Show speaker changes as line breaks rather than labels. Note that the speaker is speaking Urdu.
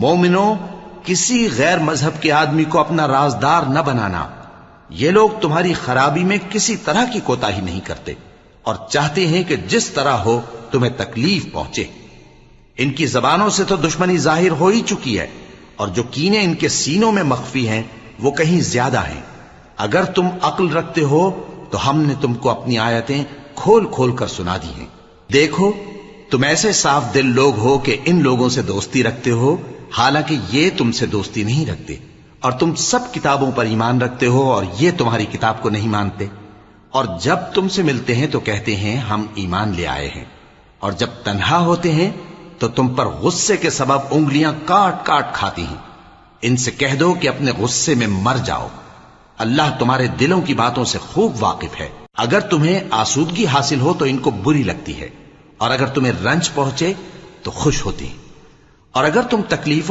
مومنو، کسی غیر مذہب کے آدمی کو اپنا رازدار نہ بنانا. یہ لوگ تمہاری خرابی میں کسی طرح کی کوتاہی نہیں کرتے اور چاہتے ہیں کہ جس طرح ہو تمہیں تکلیف پہنچے. ان کی زبانوں سے تو دشمنی ظاہر ہو ہی چکی ہے، اور جو کینے ان کے سینوں میں مخفی ہیں وہ کہیں زیادہ ہیں. اگر تم عقل رکھتے ہو تو ہم نے تم کو اپنی آیتیں کھول کھول کر سنا دی ہیں. دیکھو، تم ایسے صاف دل لوگ ہو کہ ان لوگوں سے دوستی رکھتے ہو، حالانکہ یہ تم سے دوستی نہیں رکھتے، اور تم سب کتابوں پر ایمان رکھتے ہو اور یہ تمہاری کتاب کو نہیں مانتے. اور جب تم سے ملتے ہیں تو کہتے ہیں ہم ایمان لے آئے ہیں، اور جب تنہا ہوتے ہیں تو تم پر غصے کے سبب انگلیاں کاٹ کاٹ کھاتی ہیں. ان سے کہہ دو کہ اپنے غصے میں مر جاؤ. اللہ تمہارے دلوں کی باتوں سے خوب واقف ہے. اگر تمہیں آسودگی حاصل ہو تو ان کو بری لگتی ہے، اور اگر تمہیں رنج پہنچے تو خوش ہوتی ہیں، اور اگر تم تکلیفوں